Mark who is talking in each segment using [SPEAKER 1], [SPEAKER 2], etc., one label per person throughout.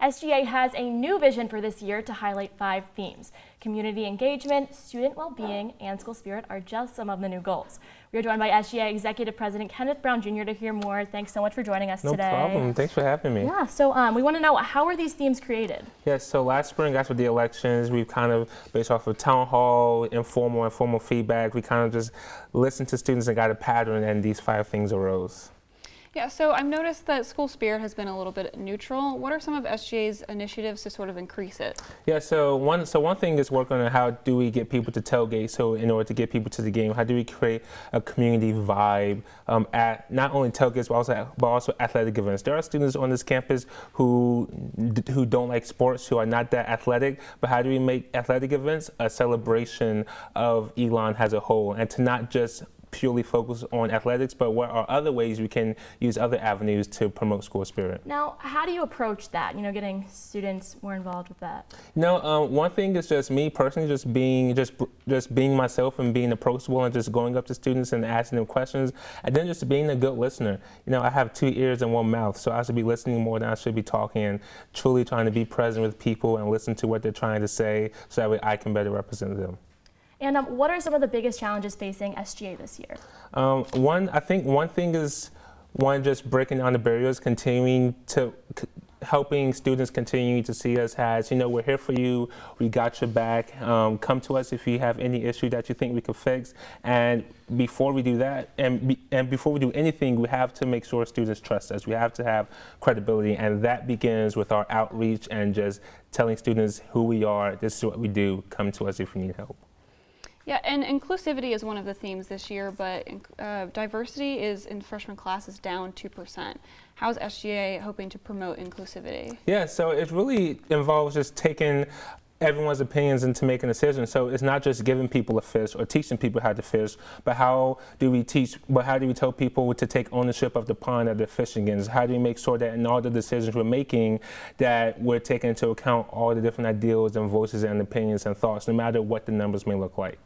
[SPEAKER 1] SGA has a new vision for this year to highlight 5 themes. Community engagement, student well-being, and school spirit are just some of the new goals. We are joined by SGA Executive President Kenneth Brown Jr. to hear more. Thanks so much for joining us today.
[SPEAKER 2] No problem. Thanks for having me.
[SPEAKER 1] Yeah, so we want to know, how are these themes created?
[SPEAKER 2] Yeah, so last spring after the elections, we've kind of, based off of town hall, informal feedback, we kind of just listened to students and got a pattern, and these 5 things arose.
[SPEAKER 3] Yeah, so I've noticed that school spirit has been a little bit neutral. What are some of SGA's initiatives to sort of increase it?
[SPEAKER 2] Yeah, so one thing is working on how do we get people to tailgate. So in order to get people to the game, how do we create a community vibe at not only tailgates but also athletic events? There are students on this campus who don't like sports, who are not that athletic. But how do we make athletic events a celebration of Elon as a whole, and to not just purely focus on athletics, but what are other ways we can use other avenues to promote school spirit?
[SPEAKER 1] Now, how do you approach that, getting students more involved with that?
[SPEAKER 2] One thing is just me personally, just being myself and being approachable and just going up to students and asking them questions, and then just being a good listener. I have 2 ears and 1 mouth, so I should be listening more than I should be talking, and truly trying to be present with people and listen to what they're trying to say, so that way I can better represent them.
[SPEAKER 1] And what are some of the biggest challenges facing SGA this year?
[SPEAKER 2] I think one thing is just breaking down the barriers, helping students continue to see us as, we're here for you, we got your back, come to us if you have any issue that you think we could fix. And before we do that, and before we do anything, we have to make sure students trust us. We have to have credibility, and that begins with our outreach and just telling students who we are, this is what we do, come to us if you need help.
[SPEAKER 3] Yeah, and inclusivity is one of the themes this year, but diversity in freshman class is down 2%. How is SGA hoping to promote inclusivity? Yeah, so it really involves just taking everyone's opinions into making a decision. So it's not just giving people a fish or teaching people how to fish, but how do we tell people to take ownership of the pond that they're fishing in? How do we make sure that in all the decisions we're making, that we're taking into account all the different ideals and voices and opinions and thoughts, no matter what the numbers may look like?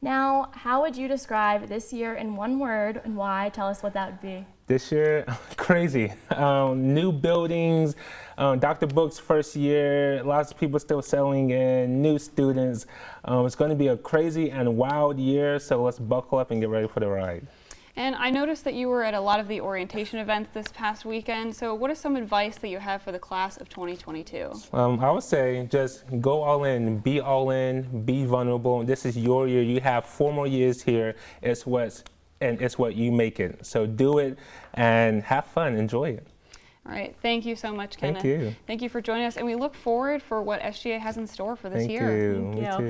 [SPEAKER 1] Now, how would you describe this year in 1 word, and why? Tell us what that would be.
[SPEAKER 2] This year, crazy. New buildings, Dr. Book's first year, lots of people still settling in, new students. It's going to be a crazy and wild year, so let's buckle up and get ready for the ride.
[SPEAKER 3] And I noticed that you were at a lot of the orientation events this past weekend, so what is some advice that you have for the class of 2022?
[SPEAKER 2] I would say just go all in, be vulnerable. This is your year. You have 4 more years here. It's what you make it. So do it and have fun, enjoy it.
[SPEAKER 3] All right, thank you so much, Kenneth.
[SPEAKER 2] Thank you.
[SPEAKER 3] Thank you for joining us, and we look forward for what SGA has in store for this year.
[SPEAKER 2] Thank you. Me too.